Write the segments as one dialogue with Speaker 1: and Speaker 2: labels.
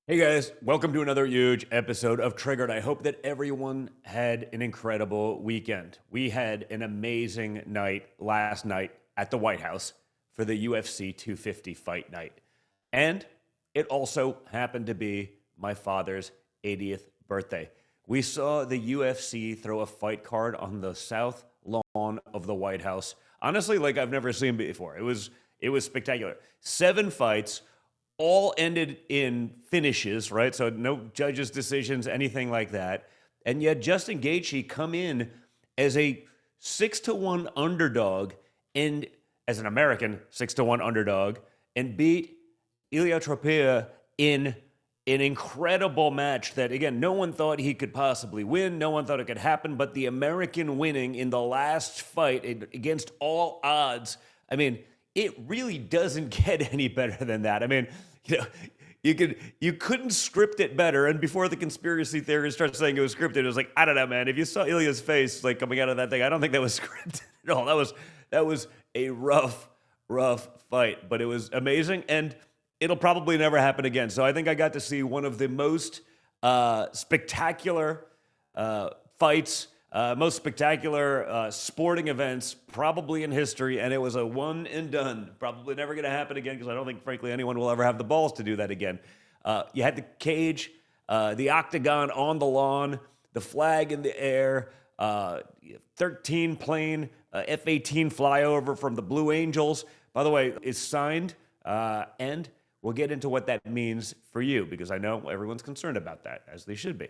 Speaker 1: Hey guys, welcome to another huge episode of Triggered. I hope that everyone had an incredible weekend. We had an amazing night last night at the White House for the UFC 250 fight night. And it also happened to be my father's 80th birthday. We saw the UFC throw a fight card on the south lawn of the White House. Honestly, like I've never seen before. It was spectacular. 7 fights all ended in finishes, right? So no judges' decisions, anything like that. And yet Justin Gaethje come in as a 6-1 underdog, and as an American 6-1 underdog, and beat Ilia Topuria in an incredible match that, again, no one thought he could possibly win. No one thought it could happen. But the American winning in the last fight against all odds, I mean, it really doesn't get any better than that. I mean, you know, you couldn't script it better. And before the conspiracy theorists start saying it was scripted, it was like, I don't know, man. If you saw Ilya's face like coming out of that thing, I don't think that was scripted at all. That was a rough fight, but it was amazing, and it'll probably never happen again. So I think I got to see one of the most spectacular fights. Most spectacular sporting events probably in history, and it was a one and done. Probably never going to happen again because I don't think, frankly, anyone will ever have the balls to do that again. You had the cage, the octagon on the lawn, the flag in the air, 13 plane F-18 flyover from the Blue Angels. By the way, is signed, and we'll get into what that means for you because I know everyone's concerned about that, as they should be.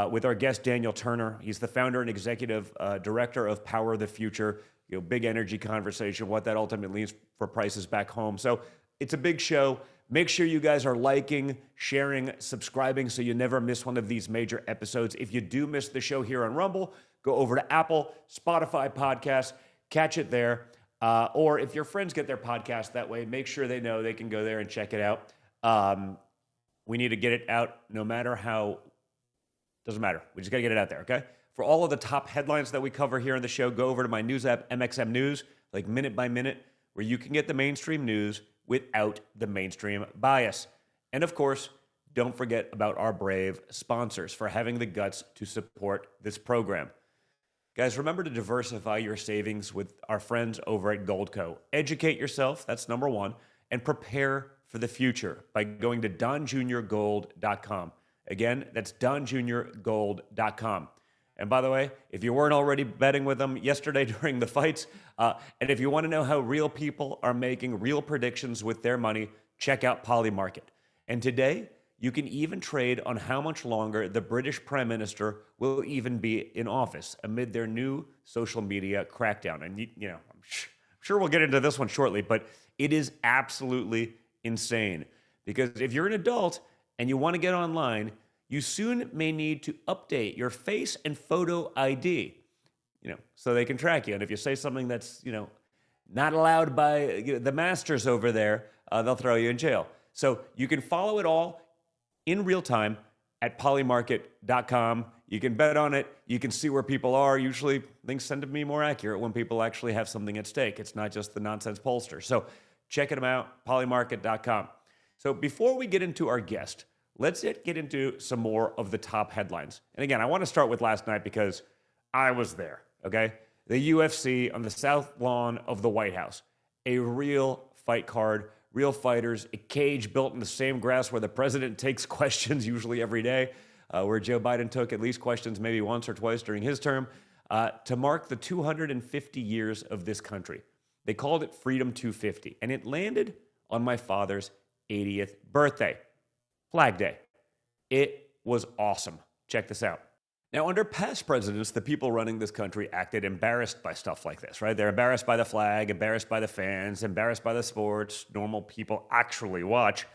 Speaker 1: With our guest, Daniel Turner. He's the founder and executive director of Power of the Future. Big energy conversation, what that ultimately means for prices back home. So it's a big show. Make sure you guys are liking, sharing, subscribing so you never miss one of these major episodes. If you do miss the show here on Rumble, go over to Apple, Spotify podcasts, catch it there. Or if your friends get their podcast that way, make sure they know they can go there and check it out. We need to get it out no matter how. Doesn't matter. We just got to get it out there, okay? For all of the top headlines that we cover here on the show, go over to my news app, MXM News, like minute by minute, where you can get the mainstream news without the mainstream bias. And of course, don't forget about our brave sponsors for having the guts to support this program. Guys, remember to diversify your savings with our friends over at Goldco. Educate yourself, that's number one, and prepare for the future by going to donjuniorgold.com. Again, that's donjuniorgold.com. And by the way, if you weren't already betting with them yesterday during the fights, and if you want to know how real people are making real predictions with their money, check out Polymarket. And today, you can even trade on how much longer the British Prime Minister will even be in office amid their new social media crackdown. And, I'm sure we'll get into this one shortly, but it is absolutely insane. Because if you're an adult and you want to get online, you soon may need to update your face and photo ID, so they can track you. And if you say something that's, not allowed by the masters over there, they'll throw you in jail. So you can follow it all in real time at polymarket.com. You can bet on it. You can see where people are. Usually things tend to be more accurate when people actually have something at stake. It's not just the nonsense pollster. So check them out, polymarket.com. So before we get into our guest, let's get into some more of the top headlines. And again, I want to start with last night because I was there, okay? The UFC on the south lawn of the White House. A real fight card, real fighters, a cage built in the same grass where the president takes questions usually every day, where Joe Biden took at least questions maybe once or twice during his term, to mark the 250 years of this country. They called it Freedom 250, and it landed on my father's 80th birthday, Flag Day. It was awesome. Check this out. Now, under past presidents, the people running this country acted embarrassed by stuff like this, right? They're embarrassed by the flag, embarrassed by the fans, embarrassed by the sports normal people actually watch,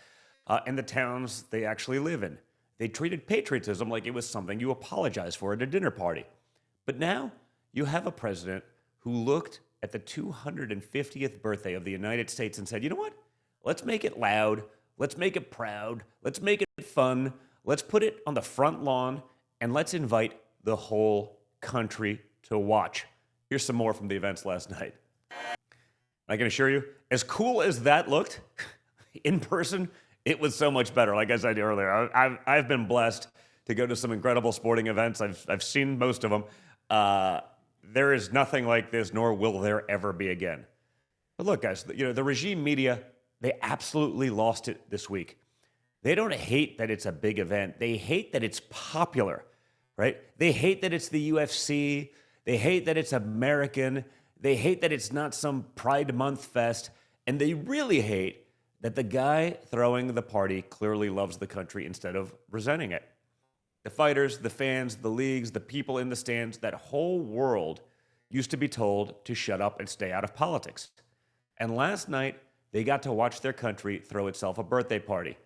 Speaker 1: and the towns they actually live in. They treated patriotism like it was something you apologize for at a dinner party. But now you have a president who looked at the 250th birthday of the United States and said, you know what? Let's make it loud. Let's make it proud. Let's make it fun. Let's put it on the front lawn, and let's invite the whole country to watch. Here's some more from the events last night. I can assure you, as cool as that looked in person, It was so much better. Like I said earlier, I've been blessed to go to some incredible sporting events. I've seen most of them. There is nothing like this, nor will there ever be again. But look, guys, the regime media, they absolutely lost it this week. They don't hate that it's a big event. They hate that it's popular, right? They hate that it's the UFC. They hate that it's American. They hate that it's not some Pride Month fest. And they really hate that the guy throwing the party clearly loves the country instead of resenting it. The fighters, the fans, the leagues, the people in the stands, that whole world used to be told to shut up and stay out of politics. And last night, they got to watch their country throw itself a birthday party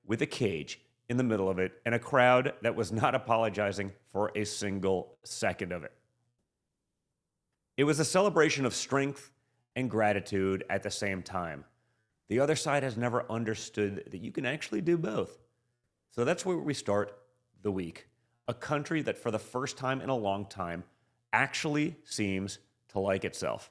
Speaker 1: with a cage in the middle of it and a crowd that was not apologizing for a single second of it. It was a celebration of strength and gratitude at the same time. The other side has never understood that you can actually do both. So that's where we start the week. A country that for the first time in a long time actually seems to like itself.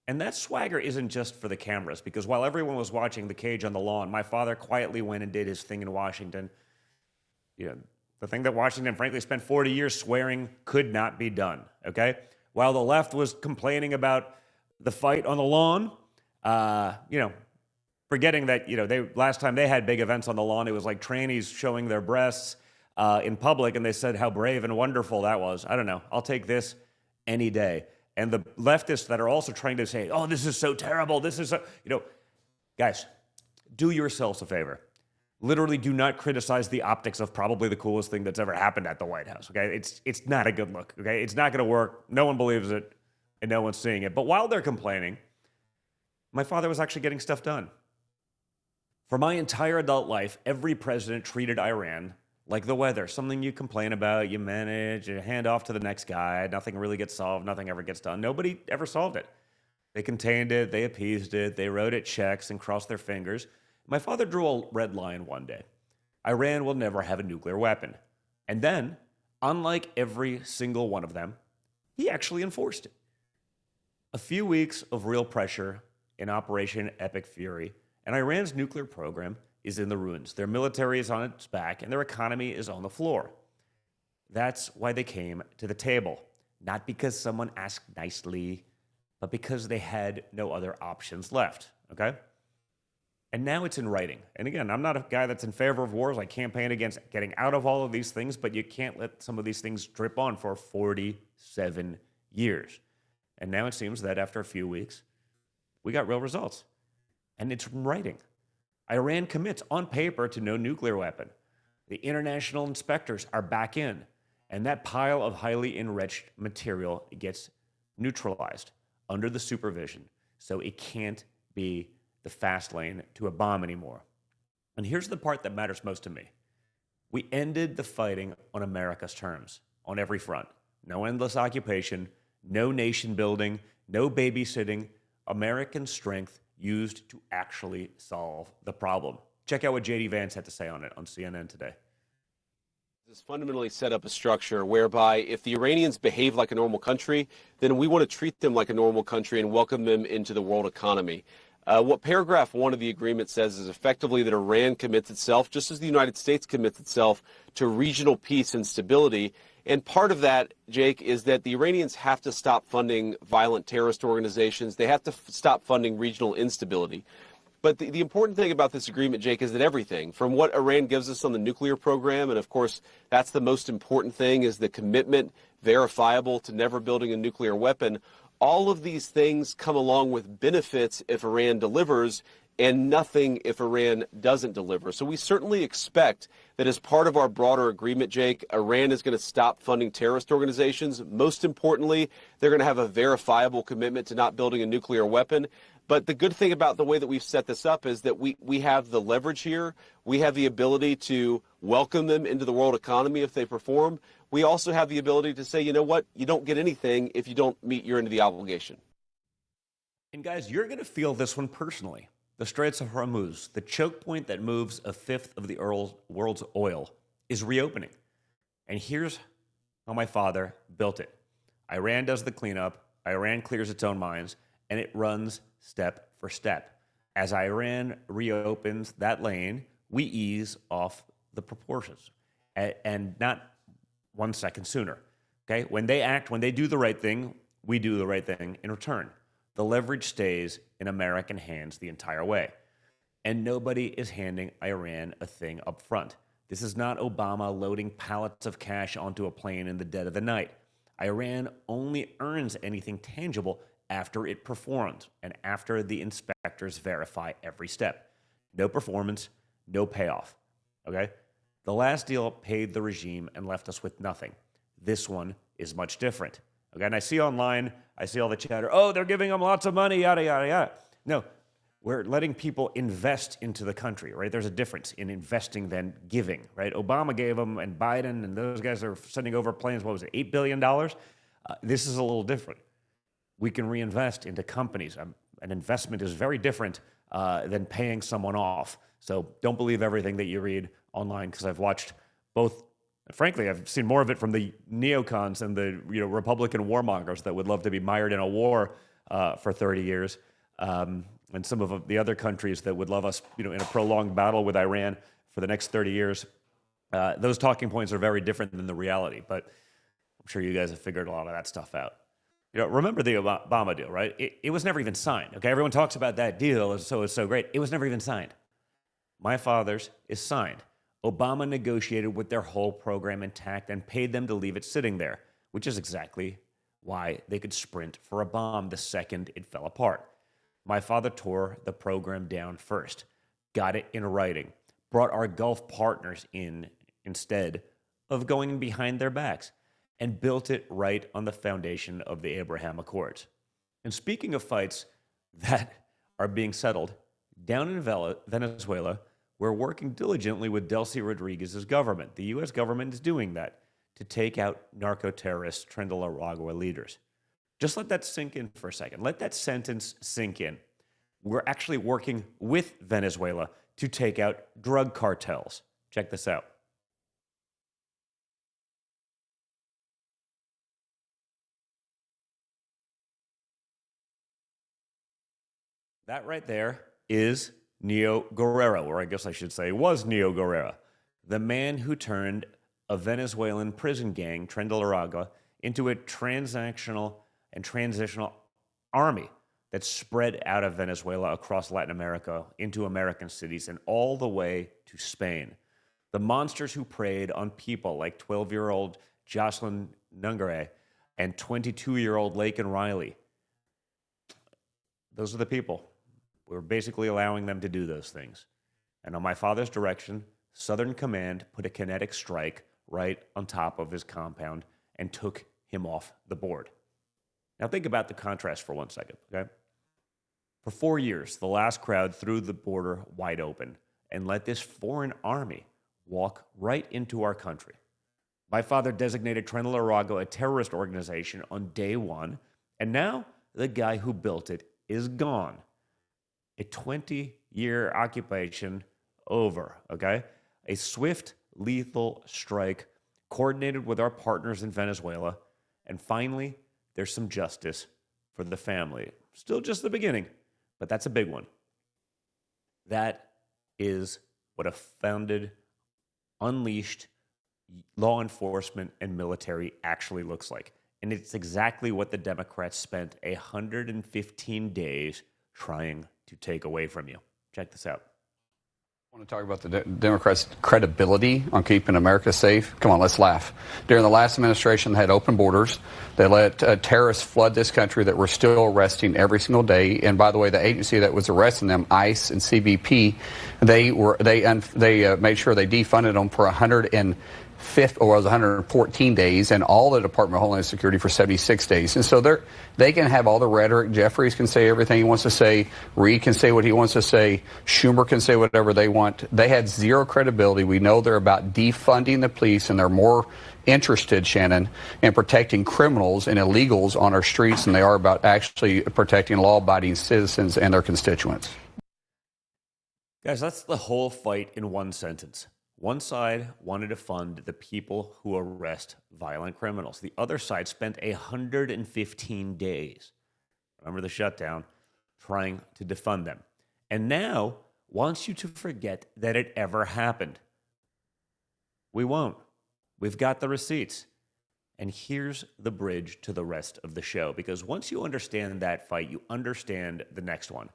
Speaker 1: And that swagger isn't just for the cameras, because while everyone was watching the cage on the lawn, my father quietly went and did his thing in Washington. The thing that Washington, frankly, spent 40 years swearing could not be done, okay? While the left was complaining about the fight on the lawn, forgetting that, last time they had big events on the lawn, it was like trannies showing their breasts in public, and they said how brave and wonderful that was. I don't know. I'll take this any day. And the leftists that are also trying to say, oh, this is so terrible. This is so, guys, do yourselves a favor. Literally do not criticize the optics of probably the coolest thing that's ever happened at the White House, okay? It's not a good look, okay? It's not going to work. No one believes it, and no one's seeing it. But while they're complaining, my father was actually getting stuff done. For my entire adult life, every president treated Iran like the weather, something you complain about, you manage, you hand off to the next guy, nothing really gets solved, nothing ever gets done. Nobody ever solved it. They contained it, they appeased it, they wrote it checks and crossed their fingers. My father drew a red line one day. Iran will never have a nuclear weapon. And then, unlike every single one of them, he actually enforced it. A few weeks of real pressure in Operation Epic Fury, and Iran's nuclear program is in the ruins. Their military is on its back, and their economy is on the floor. That's why they came to the table. Not because someone asked nicely, but because they had no other options left, okay? And now it's in writing. And again, I'm not a guy that's in favor of wars. I campaign against getting out of all of these things, but you can't let some of these things drip on for 47 years. And now it seems that after a few weeks, we got real results. And it's in writing. Iran commits on paper to no nuclear weapon. The international inspectors are back in, and that pile of highly enriched material gets neutralized under the supervision, so it can't be the fast lane to a bomb anymore. And here's the part that matters most to me. We ended the fighting on America's terms, on every front. No endless occupation, no nation building, no babysitting. American strength used to actually solve the problem. Check out what J.D. Vance had to say on it on CNN today.
Speaker 2: This fundamentally set up a structure whereby if the Iranians behave like a normal country, then we want to treat them like a normal country and welcome them into the world economy. What paragraph 1 of the agreement says is effectively that Iran commits itself, just as the United States commits itself, to regional peace and stability. And part of that, Jake, is that the Iranians have to stop funding violent terrorist organizations. They have to stop funding regional instability. But the important thing about this agreement, Jake, is that everything, from what Iran gives us on the nuclear program, and of course that's the most important thing, is the commitment, verifiable, to never building a nuclear weapon. All of these things come along with benefits if Iran delivers, and nothing if Iran doesn't deliver. So we certainly expect that as part of our broader agreement, Jake, Iran is going to stop funding terrorist organizations. Most importantly, they're going to have a verifiable commitment to not building a nuclear weapon. But the good thing about the way that we've set this up is that we have the leverage here. We have the ability to welcome them into the world economy if they perform. We also have the ability to say, you know what, you don't get anything if you don't meet your end of the obligation.
Speaker 1: And guys, you're going to feel this one personally. The Straits of Hormuz, the choke point that moves a fifth of the world's oil, is reopening. And here's how my father built it. Iran does the cleanup, Iran clears its own mines, and it runs step for step. As Iran reopens that lane, we ease off the proportions and not 1 second sooner. Okay? When they act, when they do the right thing, we do the right thing in return. The leverage stays in American hands the entire way. And nobody is handing Iran a thing up front. This is not Obama loading pallets of cash onto a plane in the dead of the night. Iran only earns anything tangible after it performs and after the inspectors verify every step. No performance, no payoff. Okay? The last deal paid the regime and left us with nothing. This one is much different. Okay? And I see online, I see all the chatter, oh, they're giving them lots of money, yada, yada, yada. No, we're letting people invest into the country, right? There's a difference in investing than giving, right? Obama gave them, and Biden, and those guys are sending over planes, what was it, $8 billion? This is a little different. We can reinvest into companies. An investment is very different than paying someone off. So don't believe everything that you read online, because I've watched both. Frankly, I've seen more of it from the neocons and the Republican warmongers that would love to be mired in a war for 30 years, and some of the other countries that would love us, in a prolonged battle with Iran for the next 30 years. Those talking points are very different than the reality, but I'm sure you guys have figured a lot of that stuff out. Remember the Obama deal, right? It was never even signed. Okay, everyone talks about that deal, so it's so great. It was never even signed. My father's is signed. Obama negotiated with their whole program intact and paid them to leave it sitting there, which is exactly why they could sprint for a bomb the second it fell apart. My father tore the program down first, got it in writing, brought our Gulf partners in instead of going behind their backs, and built it right on the foundation of the Abraham Accords. And speaking of fights that are being settled, down in Venezuela, we're working diligently with Delcy Rodriguez's government. The U.S. government is doing that to take out narco-terrorist Trinidad leaders. Just let that sink in for a second. Let that sentence sink in. We're actually working with Venezuela to take out drug cartels. Check this out. That right there is Neo Guerrero, or I guess I should say was Neo Guerrero, the man who turned a Venezuelan prison gang, Trinidad, into a transactional and transitional army that spread out of Venezuela across Latin America into American cities and all the way to Spain. The monsters who preyed on people like 12-year-old Jocelyn Nungare and 22-year-old Laken Riley. Those are the people. We're basically allowing them to do those things. And on my father's direction, Southern Command put a kinetic strike right on top of his compound and took him off the board. Now think about the contrast for 1 second, okay? For 4 years, the last crowd threw the border wide open and let this foreign army walk right into our country. My father designated Trinidad a terrorist organization on day one, and now the guy who built it is gone. A 20-year occupation over, okay? A swift, lethal strike coordinated with our partners in Venezuela, and finally, there's some justice for the family. Still just the beginning, but that's a big one. That is what a founded, unleashed law enforcement and military actually looks like. And it's exactly what the Democrats spent 115 days trying to take away from you. Check this out.
Speaker 3: I want to talk about the Democrats' credibility on keeping America safe. Come on, let's laugh. During the last administration, they had open borders. They let terrorists flood this country that we're still arresting every single day. And by the way, the agency that was arresting them, ICE and CBP, they made sure they defunded them for 114 days, and all the Department of Homeland Security for 76 days. And so they can have all the rhetoric. Jeffries can say everything he wants to say. Reid can say what he wants to say. Schumer can say whatever they want. They had zero credibility. We know they're about defunding the police, and they're more interested, Shannon, in protecting criminals and illegals on our streets than they are about actually protecting law-abiding citizens and their constituents.
Speaker 1: Guys, that's the whole fight in one sentence. One side wanted to fund the people who arrest violent criminals. The other side spent 115 days, remember the shutdown, trying to defund them. And now wants you to forget that it ever happened. We won't. We've got the receipts. And here's the bridge to the rest of the show, because once you understand that fight, you understand the next one.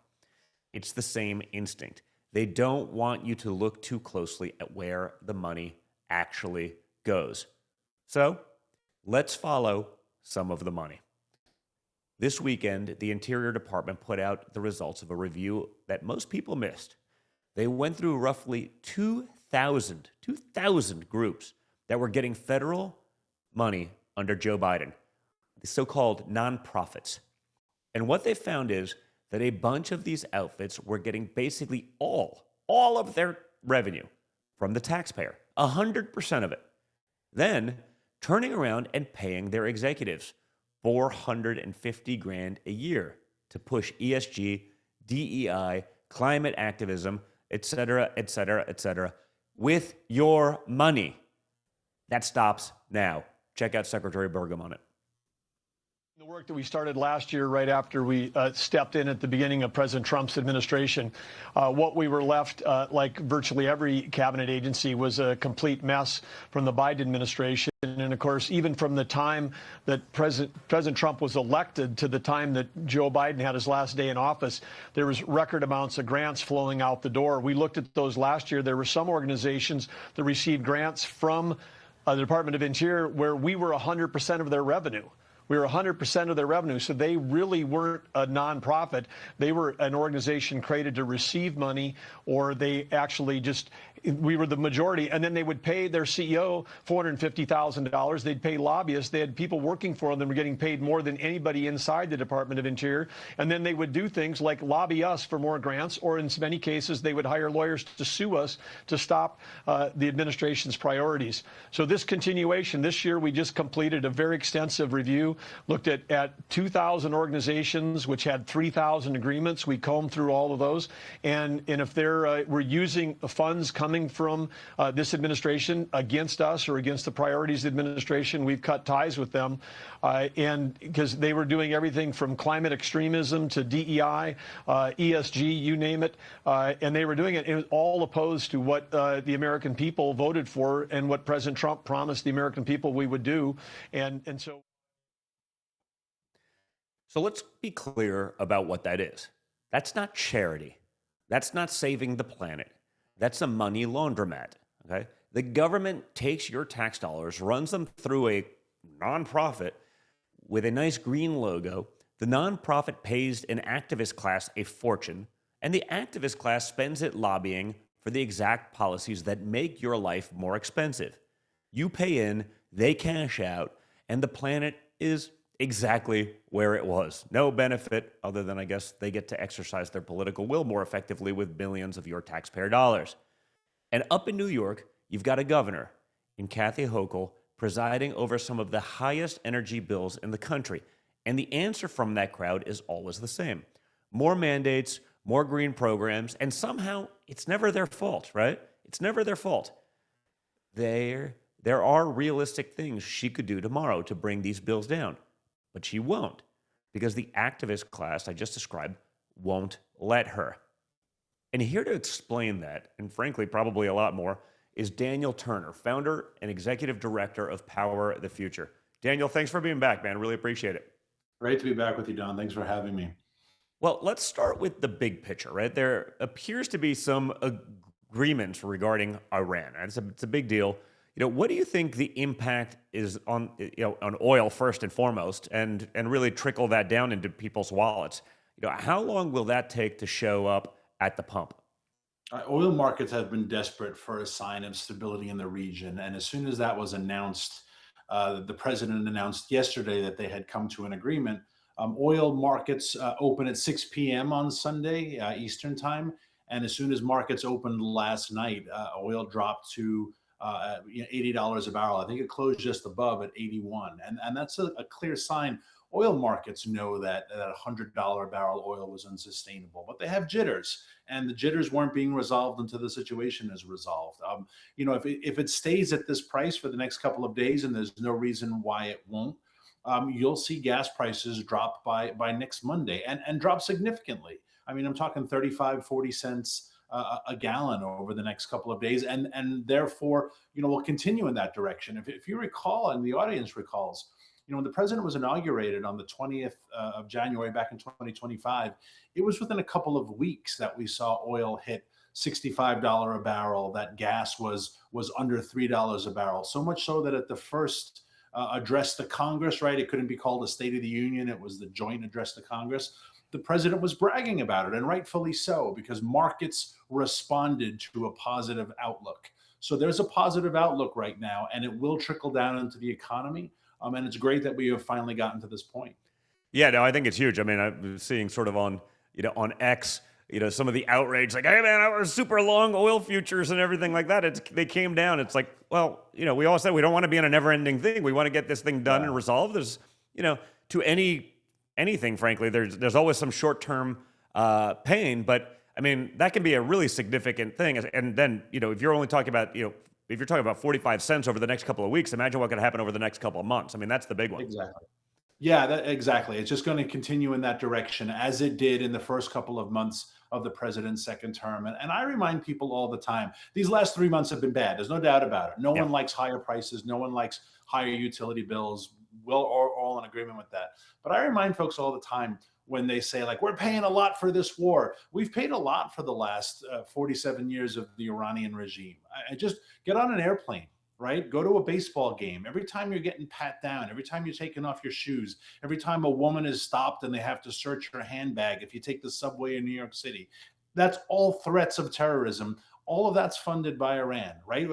Speaker 1: It's the same instinct. They don't want you to look too closely at where the money actually goes. So let's follow some of the money. This weekend, the Interior Department put out the results of a review that most people missed. They went through roughly 2,000 groups that were getting federal money under Joe Biden, the so-called nonprofits. And what they found is that a bunch of these outfits were getting basically all of their revenue from the taxpayer, 100% of it. Then turning around and paying their executives $450,000 a year to push ESG, DEI, climate activism, etc., with your money. That stops now. Check out Secretary Burgum on it.
Speaker 4: The work that we started last year, right after we stepped in at the beginning of President Trump's administration, what we were left, like virtually every cabinet agency, was a complete mess from the Biden administration. And of course, even from the time that President Trump was elected to the time that Joe Biden had his last day in office, there was record amounts of grants flowing out the door. We looked at those last year. There were some organizations that received grants from the Department of Interior where we were 100% of their revenue. We were 100% of their revenue, so they really weren't a nonprofit. They were an organization created to receive money, or they actually just, we were the majority. And then they would pay their CEO $450,000. They'd pay lobbyists. They had people working for them that were getting paid more than anybody inside the Department of Interior. And then they would do things like lobby us for more grants, or in many cases, they would hire lawyers to sue us to stop the administration's priorities. So this continuation, this year we just completed a very extensive review. Looked at 2,000 organizations, which had 3,000 agreements. We combed through all of those. And if we're using funds coming from this administration against us or against the priorities of the administration, we've cut ties with them. And because they were doing everything from climate extremism to DEI, ESG, you name it. And they were doing it. It was all opposed to what the American people voted for and what President Trump promised the American people we would do. And so.
Speaker 1: So let's be clear about what that is. That's not charity. That's not saving the planet. That's a money laundromat, okay? The government takes your tax dollars, runs them through a nonprofit with a nice green logo. The nonprofit pays an activist class a fortune, and the activist class spends it lobbying for the exact policies that make your life more expensive. You pay in, they cash out, and the planet is exactly where it was. No benefit other than, I guess, they get to exercise their political will more effectively with billions of your taxpayer dollars. And up in New York, you've got a governor in Kathy Hochul presiding over some of the highest energy bills in the country. And the answer from that crowd is always the same. More mandates, more green programs, and somehow it's never their fault, right? It's never their fault. There are realistic things she could do tomorrow to bring these bills down. But she won't, because the activist class I just described won't let her. And here to explain that, and frankly, probably a lot more, is Daniel Turner, founder and executive director of Power the Future. Daniel, thanks for being back, man. Really appreciate it.
Speaker 5: Great to be back with you, Don. Thanks for having me.
Speaker 1: Well, let's start with the big picture, right? There appears to be some agreements regarding Iran. It's a big deal. What do you think the impact is on oil first and foremost, and really trickle that down into people's wallets? How long will that take to show up at the pump?
Speaker 5: Oil markets have been desperate for a sign of stability in the region, and as soon as that was announced, the president announced yesterday that they had come to an agreement. Oil markets open at 6 p.m. on Sunday Eastern time, and as soon as markets opened last night, oil dropped to $80 a barrel. I think it closed just above at 81. And that's a clear sign. Oil markets know that $100 a barrel oil was unsustainable, but they have jitters, and the jitters weren't being resolved until the situation is resolved. If it stays at this price for the next couple of days, and there's no reason why it won't, you'll see gas prices drop by next Monday and drop significantly. I mean, I'm talking 35, 40 cents a gallon over the next couple of days, and therefore, we'll continue in that direction. If you recall, and the audience recalls, when the president was inaugurated on the 20th of January back in 2025, it was within a couple of weeks that we saw oil hit $65 a barrel, that gas was under $3 a barrel. So much so that at the first address to Congress, right, it couldn't be called a State of the Union, it was the joint address to Congress. The president was bragging about it, and rightfully so, because markets responded to a positive outlook. So there's a positive outlook right now, and it will trickle down into the economy. And it's great that we have finally gotten to this point.
Speaker 1: Yeah, no, I think it's huge. I mean, I'm seeing sort of on X, some of the outrage, like, hey man, I was super long oil futures and everything like that. They came down. It's like, well, we all said we don't want to be in a never-ending thing. We want to get this thing done and resolved. There's, to anything, frankly, there's always some short-term pain, but I mean, that can be a really significant thing. And then, if you're only talking about, if you're talking about 45 cents over the next couple of weeks, imagine what could happen over the next couple of months. I mean, that's the big one.
Speaker 5: Exactly. Yeah, exactly. It's just going to continue in that direction as it did in the first couple of months of the president's second term. And I remind people all the time, these last 3 months have been bad. There's no doubt about it. No one likes higher prices. No one likes higher utility bills. We're all in agreement with that. But I remind folks all the time when they say, like, we're paying a lot for this war. We've paid a lot for the last 47 years of the Iranian regime. I just get on an airplane, right? Go to a baseball game. Every time you're getting pat down, every time you're taking off your shoes, every time a woman is stopped and they have to search her handbag, if you take the subway in New York City, that's all threats of terrorism. All of that's funded by Iran, right?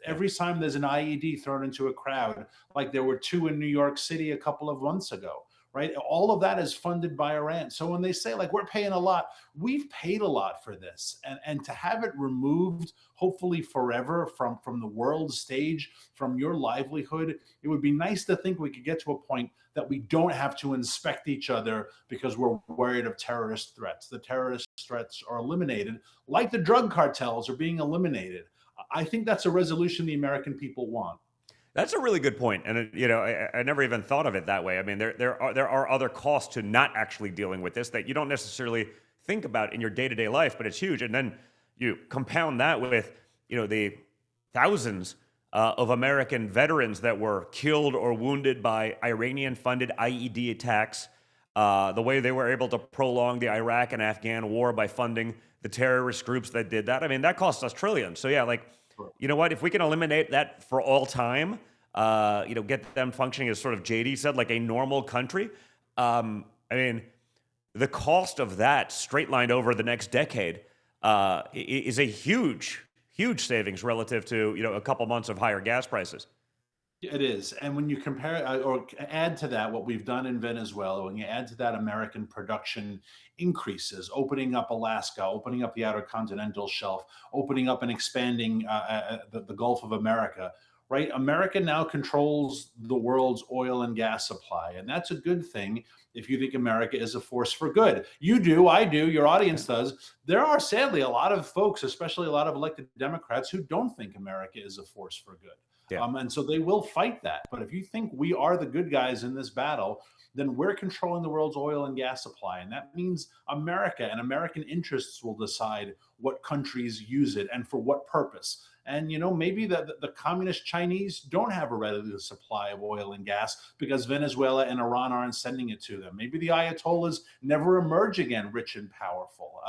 Speaker 5: Every time there's an IED thrown into a crowd, like there were 2 in New York City a couple of months ago, right? All of that is funded by Iran. So when they say, like, we're paying a lot, we've paid a lot for this. And to have it removed, hopefully forever, from the world stage, from your livelihood, it would be nice to think we could get to a point that we don't have to inspect each other because we're worried of terrorist threats. The terrorist threats are eliminated, like the drug cartels are being eliminated. I think that's a resolution the American people want.
Speaker 1: That's a really good point, and I never even thought of it that way. I mean, there are other costs to not actually dealing with this that you don't necessarily think about in your day-to-day life, but it's huge. And then you compound that with the thousands of American veterans that were killed or wounded by Iranian-funded IED attacks. The way they were able to prolong the Iraq and Afghan war by funding the terrorist groups that did that. I mean, that cost us trillions. So yeah, like, you know what? If we can eliminate that for all time, get them functioning as, sort of JD said, like a normal country. I mean, the cost of that straight lined over the next decade is a huge savings relative to, a couple months of higher gas prices.
Speaker 5: It is. And when you compare or add to that what we've done in Venezuela, when you add to that American production increases, opening up Alaska, opening up the outer continental shelf, opening up and expanding the Gulf of America, right? America now controls the world's oil and gas supply. And that's a good thing if you think America is a force for good. You do, I do, your audience does. There are sadly a lot of folks, especially a lot of elected Democrats, who don't think America is a force for good.
Speaker 1: Yeah.
Speaker 5: And so they will fight that. But if you think we are the good guys in this battle, then we're controlling the world's oil and gas supply. And that means America and American interests will decide what countries use it and for what purpose. And, maybe the communist Chinese don't have a ready supply of oil and gas because Venezuela and Iran aren't sending it to them. Maybe the Ayatollahs never emerge again rich and powerful.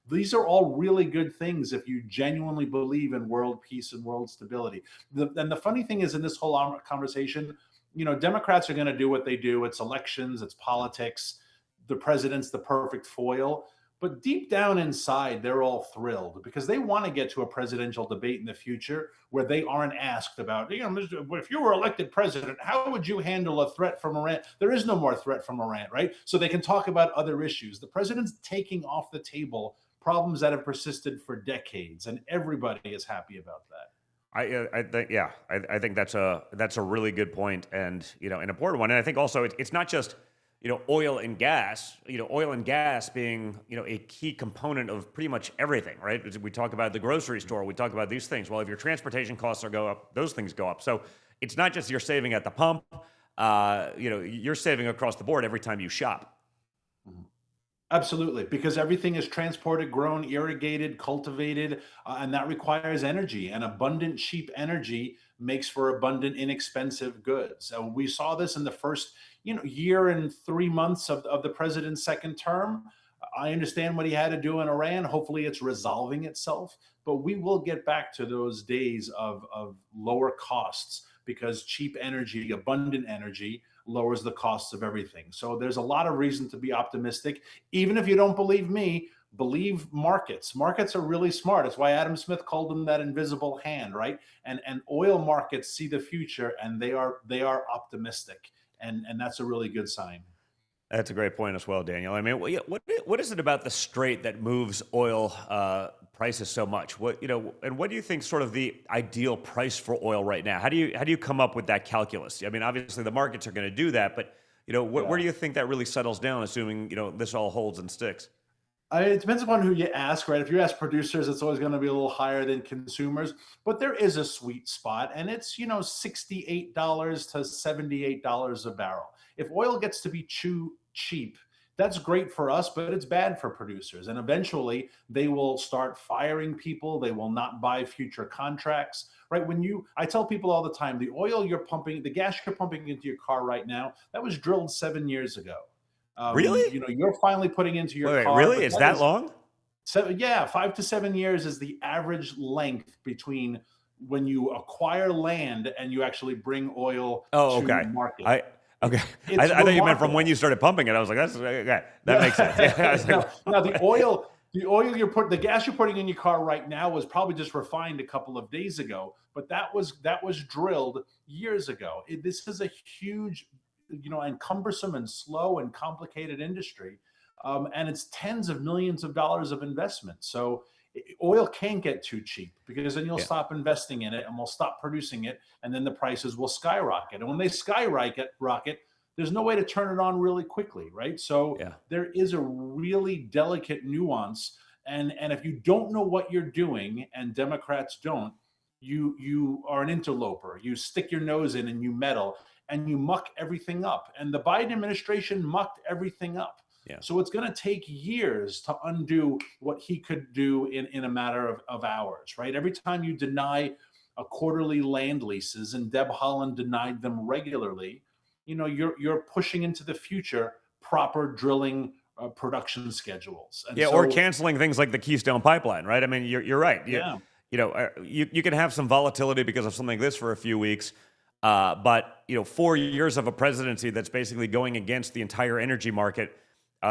Speaker 5: These are all really good things if you genuinely believe in world peace and world stability. And the funny thing is, in this whole conversation, Democrats are going to do what they do. It's elections, it's politics. The president's the perfect foil. But deep down inside, they're all thrilled because they want to get to a presidential debate in the future where they aren't asked about, if you were elected president, how would you handle a threat from Iran? There is no more threat from Iran, right? So they can talk about other issues. The president's taking off the table problems that have persisted for decades, and everybody is happy about that.
Speaker 1: I think that's a really good point, and an important one. And I think also it's not just oil and gas. Oil and gas being a key component of pretty much everything, right? We talk about the grocery store. We talk about these things. Well, if your transportation costs go up, those things go up. So it's not just you're saving at the pump. You're saving across the board every time you shop.
Speaker 5: Absolutely, because everything is transported, grown, irrigated, cultivated, and that requires energy. And abundant, cheap energy makes for abundant, inexpensive goods. So we saw this in the first, year and 3 months of the president's second term. I understand what he had to do in Iran. Hopefully, it's resolving itself, but we will get back to those days of lower costs because cheap energy, abundant energy, lowers the costs of everything. So there's a lot of reason to be optimistic. Even if you don't believe me, believe markets. Markets are really smart. It's why Adam Smith called them that invisible hand, right? And oil markets see the future and they are optimistic. And that's a really good sign.
Speaker 1: That's a great point as well, Daniel. I mean, what is it about the strait that moves oil prices so much? And what do you think sort of the ideal price for oil right now? How do you come up with that calculus? I mean, obviously the markets are going to do that, but where do you think that really settles down, assuming this all holds and sticks?
Speaker 5: It depends upon who you ask, right? If you ask producers, it's always going to be a little higher than consumers, but there is a sweet spot, and it's $68 to $78 a barrel. If oil gets to be too cheap, that's great for us, but it's bad for producers. And eventually they will start firing people. They will not buy future contracts, right? I tell people all the time, the oil you're pumping, the gas you're pumping into your car right now, that was drilled 7 years ago.
Speaker 1: Really?
Speaker 5: You're finally putting into your
Speaker 1: Wait,
Speaker 5: car.
Speaker 1: really? Is that long?
Speaker 5: So yeah, 5 to 7 years is the average length between when you acquire land and you actually bring oil
Speaker 1: Oh,
Speaker 5: to
Speaker 1: okay.
Speaker 5: market.
Speaker 1: Okay.
Speaker 5: It's
Speaker 1: I thought you meant from
Speaker 5: remarkable.
Speaker 1: when you started pumping it. I was like, that's okay. That makes sense. Yeah, I was like,
Speaker 5: Now the gas you're putting in your car right now was probably just refined a couple of days ago, but that was drilled years ago. This is a huge, and cumbersome and slow and complicated industry, and it's tens of millions of dollars of investment. So oil can't get too cheap because then you'll stop investing in it and we'll stop producing it, and then the prices will skyrocket. And when they skyrocket, there's no way to turn it on really quickly, right? So there is a really delicate nuance, and if you don't know what you're doing, and Democrats don't, you are an interloper. You stick your nose in and you meddle and you muck everything up. And the Biden administration mucked everything up. Yeah. So it's going to take years to undo what he could do in a matter of hours, right? Every time you deny a quarterly land leases, and Deb Haaland denied them regularly, you're pushing into the future proper drilling production schedules. And
Speaker 1: or canceling things like the Keystone Pipeline, right? I mean, you're right. You can have some volatility because of something like this for a few weeks. But 4 years of a presidency that's basically going against the entire energy market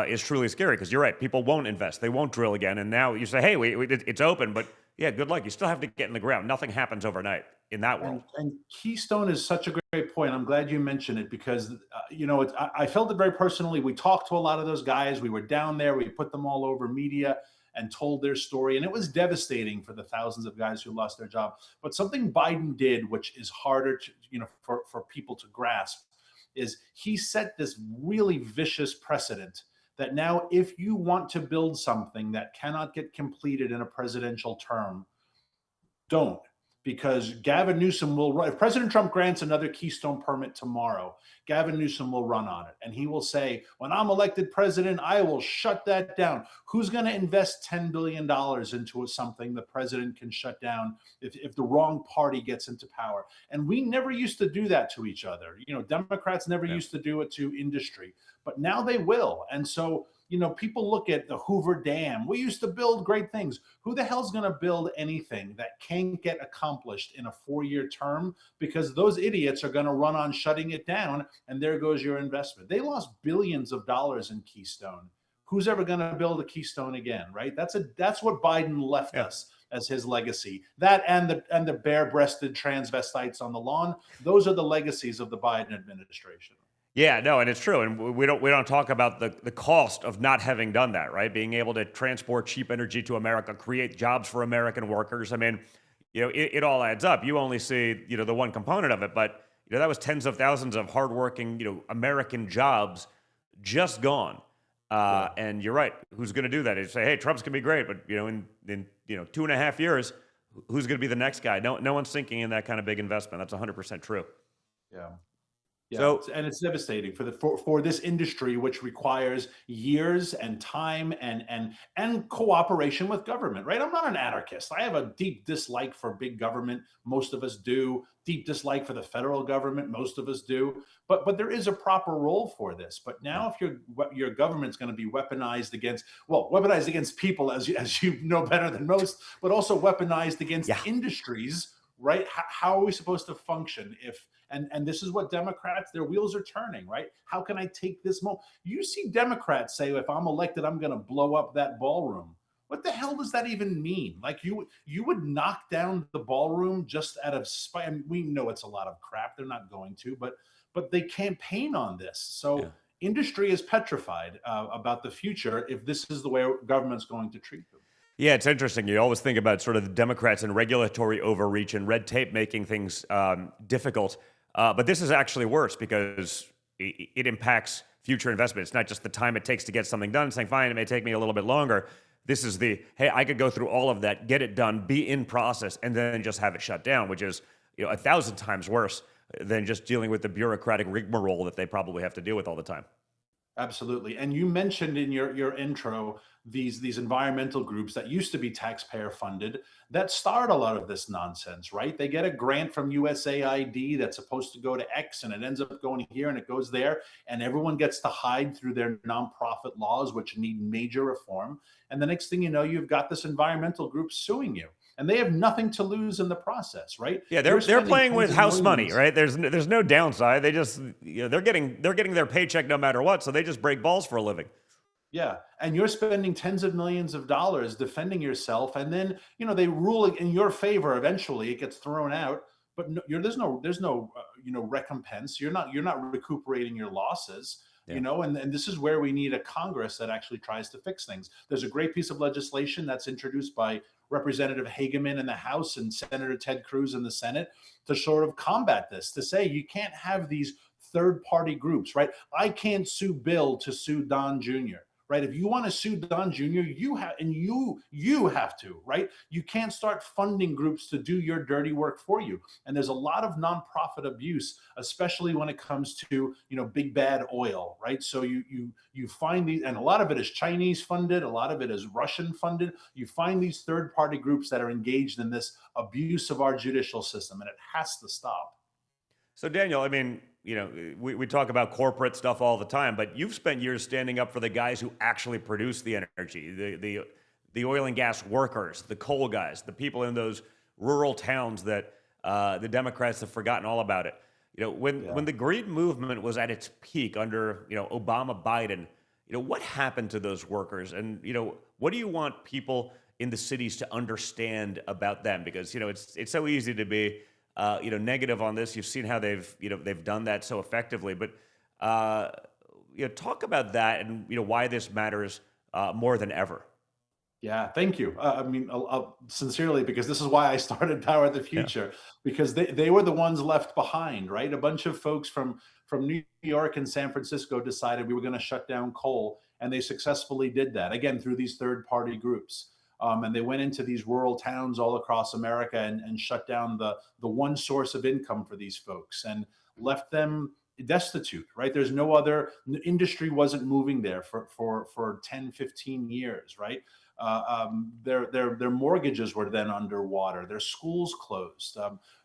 Speaker 1: is truly scary, because you're right. People won't invest. They won't drill again. And now you say, hey, it's open, but good luck. You still have to get in the ground. Nothing happens overnight in that world.
Speaker 5: And Keystone is such a great point. I'm glad you mentioned it because, I felt it very personally. We talked to a lot of those guys. We were down there. We put them all over media and told their story. And it was devastating for the thousands of guys who lost their job. But something Biden did, which is harder to, for people to grasp, is he set this really vicious precedent that now if you want to build something that cannot get completed in a presidential term, don't. Because Gavin Newsom will run. If President Trump grants another Keystone permit tomorrow, Gavin Newsom will run on it. And he will say, when I'm elected president, I will shut that down. Who's going to invest $10 billion into something the president can shut down if the wrong party gets into power? And we never used to do that to each other. Democrats never used to do it to industry, but now they will. And so, people look at the Hoover Dam. We used to build great things. Who the hell's going to build anything that can't get accomplished in a 4-year term? Because those idiots are going to run on shutting it down, and there goes your investment. They lost billions of dollars in Keystone. Who's ever going to build a Keystone again, right? That's what Biden left us as his legacy. That and the bare-breasted transvestites on the lawn. Those are the legacies of the Biden administration.
Speaker 1: Yeah, no, and it's true, and we don't talk about the cost of not having done that, right? Being able to transport cheap energy to America, create jobs for American workers. I mean, it all adds up. You only see the one component of it, but that was tens of thousands of hardworking American jobs just gone. And you're right. Who's going to do that? You say, hey, Trump's going to be great, but in 2.5 years, who's going to be the next guy? No one's sinking in that kind of big investment. That's 100% true.
Speaker 5: Yeah. Yeah,
Speaker 1: So
Speaker 5: and it's devastating for for this industry, which requires years and time and cooperation with government. Right? I'm not an anarchist. I have a deep dislike for big government. Most of us do. Deep dislike for the federal government. Most of us do. But there is a proper role for this. But
Speaker 1: yeah,
Speaker 5: now, if your government's going to be weaponized against, well, weaponized against people, as you know better than most, but also weaponized against
Speaker 1: yeah.
Speaker 5: industries. Right? How are we supposed to function if and this is what Democrats, their wheels are turning, right? How can I take this moment? You see Democrats say, if I'm elected, I'm going to blow up that ballroom. What the hell does that even mean? Like you would knock down the ballroom just out of spite. I mean, we know it's a lot of crap. They're not going to, but they campaign on this.
Speaker 1: Yeah.
Speaker 5: So industry is petrified about the future if this is the way government's going to treat them.
Speaker 1: Yeah, it's interesting. You always think about sort of the Democrats and regulatory overreach and red tape making things difficult. But this is actually worse because it impacts future investment. It's not just the time it takes to get something done, saying, fine, it may take me a little bit longer. This is the, hey, I could go through all of that, get it done, be in process, and then just have it shut down, which is 1,000 times worse than just dealing with the bureaucratic rigmarole that they probably have to deal with all the time.
Speaker 5: Absolutely. And you mentioned in your intro these environmental groups that used to be taxpayer funded that start a lot of this nonsense, right? They get a grant from USAID that's supposed to go to X and it ends up going here and it goes there and everyone gets to hide through their nonprofit laws, which need major reform. And the next thing you know, you've got this environmental group suing you. And they have nothing to lose in the process, right?
Speaker 1: Yeah,
Speaker 5: You're
Speaker 1: they're
Speaker 5: spending
Speaker 1: playing
Speaker 5: tens
Speaker 1: with
Speaker 5: of
Speaker 1: house money,
Speaker 5: millions.
Speaker 1: right? There's no downside. They just they're getting their paycheck no matter what, so they just break balls for a living.
Speaker 5: Yeah, and you're spending tens of millions of dollars defending yourself, and then they rule in your favor. Eventually, it gets thrown out, but no, there's no recompense. You're not recuperating your losses.
Speaker 1: Yeah.
Speaker 5: And this is where we need a Congress that actually tries to fix things. There's a great piece of legislation that's introduced by Representative Hageman in the House and Senator Ted Cruz in the Senate to sort of combat this, to say you can't have these third party groups, right? I can't sue Bill to sue Don Jr. Right? If you want to sue Don Jr., you have to, right? You can't start funding groups to do your dirty work for you. And there's a lot of nonprofit abuse, especially when it comes to big bad oil, right? So you find these, and a lot of it is Chinese funded, a lot of it is Russian funded. You find these third party groups that are engaged in this abuse of our judicial system, and it has to stop.
Speaker 1: So Daniel, I mean, we talk about corporate stuff all the time, but you've spent years standing up for the guys who actually produce the energy, the oil and gas workers, the coal guys, the people in those rural towns that the Democrats have forgotten all about it. When the green movement was at its peak under Obama, Biden, what happened to those workers, and what do you want people in the cities to understand about them? Because it's so easy to be negative on this. You've seen how they've done that so effectively, but talk about that and why this matters more than ever.
Speaker 5: Yeah, thank you. I mean, sincerely, because this is why I started Power of the Future, because they were the ones left behind, right? A bunch of folks from New York and San Francisco decided we were going to shut down coal, and they successfully did that, again, through these third-party groups. And they went into these rural towns all across America and shut down the one source of income for these folks and left them destitute, right? There's no other industry wasn't moving there for 10, 15 years, right? Their mortgages were then underwater. Their schools closed.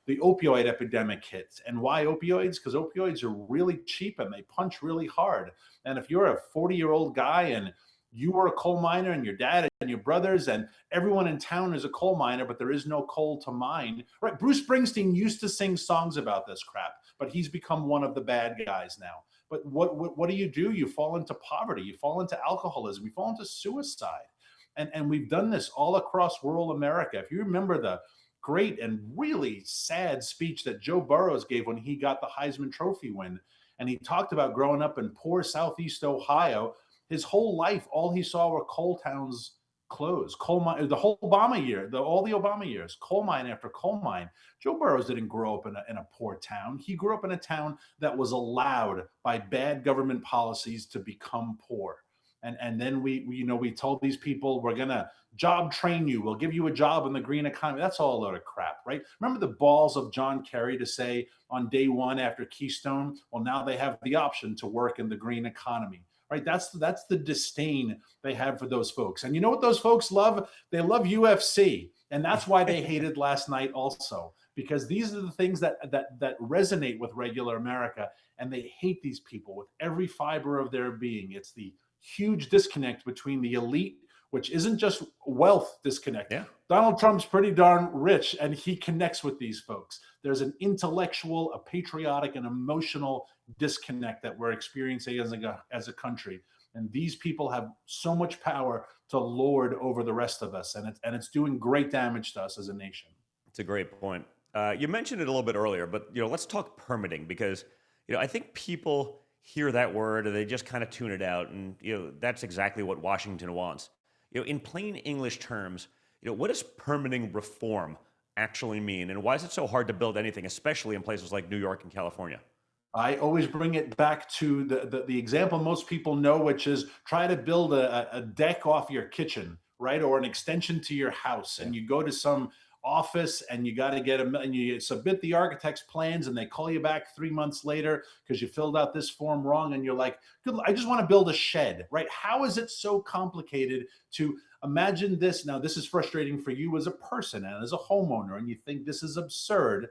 Speaker 5: The opioid epidemic hit. And why opioids? Because opioids are really cheap and they punch really hard. And if you're a 40-year-old guy and you were a coal miner and your dad and your brothers and everyone in town is a coal miner, but there is no coal to mine, right? Bruce Springsteen used to sing songs about this crap, but he's become one of the bad guys now. But what do? You fall into poverty, you fall into alcoholism, you fall into suicide. And we've done this all across rural America. If you remember the great and really sad speech that Joe Burrows gave when he got the Heisman Trophy win, and he talked about growing up in poor Southeast Ohio, his whole life, all he saw were coal towns close. Coal mine, the whole Obama year, all the Obama years, coal mine after coal mine. Joe Burrows didn't grow up in a poor town. He grew up in a town that was allowed by bad government policies to become poor. And then we told these people we're gonna job train you, we'll give you a job in the green economy. That's all a load of crap, right? Remember the balls of John Kerry to say on day one after Keystone, well, now they have the option to work in the green economy, right? That's the disdain they have for those folks. And you know what those folks love? They love UFC, and that's why they hated last night also, because these are the things that resonate with regular America, and they hate these people with every fiber of their being. It's the huge disconnect between the elite, which isn't just wealth disconnect.
Speaker 1: Yeah.
Speaker 5: Donald Trump's pretty darn rich, and he connects with these folks. There's an intellectual, a patriotic, and emotional disconnect that we're experiencing as a country. And these people have so much power to lord over the rest of us, and it's doing great damage to us as a nation.
Speaker 1: It's a great point. You mentioned it a little bit earlier, but let's talk permitting, because I think people hear that word and they just kind of tune it out, and that's exactly what Washington wants. In plain English terms, what does permitting reform actually mean, and why is it so hard to build anything, especially in places like New York and California?
Speaker 5: I always bring it back to the example most people know, which is try to build a deck off your kitchen, right, or an extension to your house, and you go to some office and you got to get and you submit the architect's plans, and they call you back 3 months later because you filled out this form wrong, and you're like, good, I just want to build a shed, right? How is it so complicated to imagine this? Now, this is frustrating for you as a person and as a homeowner, and you think this is absurd.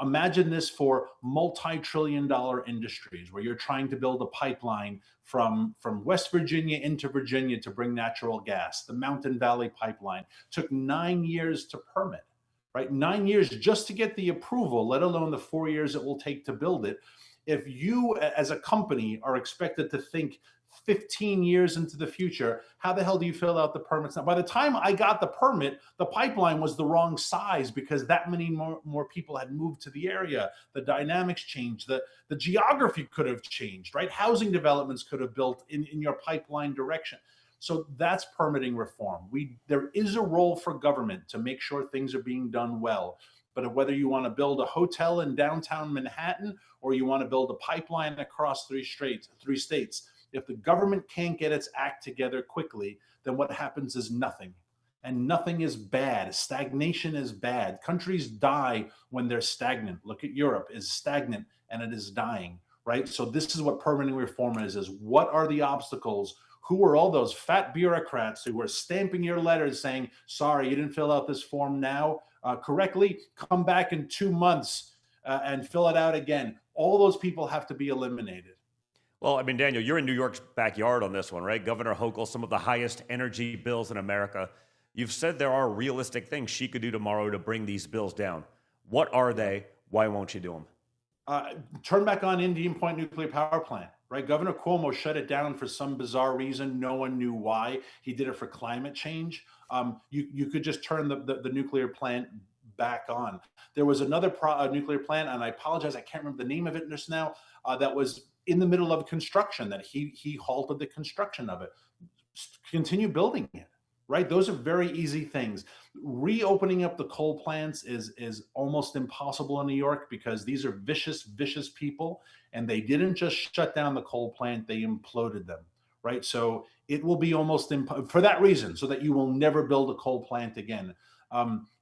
Speaker 5: Imagine this for multi-trillion-dollar industries where you're trying to build a pipeline from West Virginia into Virginia to bring natural gas. The Mountain Valley Pipeline took 9 years to permit, right? 9 years just to get the approval, let alone the 4 years it will take to build it. If you as a company are expected to think 15 years into the future, how the hell do you fill out the permits now? By the time I got the permit, the pipeline was the wrong size because that many more people had moved to the area. The dynamics changed. The geography could have changed, right? Housing developments could have built in your pipeline direction. So that's permitting reform. There is a role for government to make sure things are being done well. But whether you want to build a hotel in downtown Manhattan or you want to build a pipeline across three states, if the government can't get its act together quickly, then what happens is nothing. And nothing is bad. Stagnation is bad. Countries die when they're stagnant. Look at Europe, is stagnant and it is dying, right? So this is what permitting reform is what are the obstacles? Who are all those fat bureaucrats who were stamping your letters saying, sorry, you didn't fill out this form now correctly, come back in 2 months and fill it out again. All those people have to be eliminated.
Speaker 1: Well, I mean, Daniel, you're in New York's backyard on this one, right? Governor Hochul, some of the highest energy bills in America. You've said there are realistic things she could do tomorrow to bring these bills down. What are they? Why won't you do them?
Speaker 5: Turn back on Indian Point nuclear power plant, right? Governor Cuomo shut it down for some bizarre reason. No one knew why. He did it for climate change. You could just turn the nuclear plant back on. There was another nuclear plant, and I apologize, I can't remember the name of it just now, that was in the middle of construction, that he halted the construction of it. Continue building it, right? Those are very easy things. Reopening up the coal plants is almost impossible in New York because these are vicious people, and they didn't just shut down the coal plant, they imploded them, right? So it will be almost for that reason, so that you will never build a coal plant again.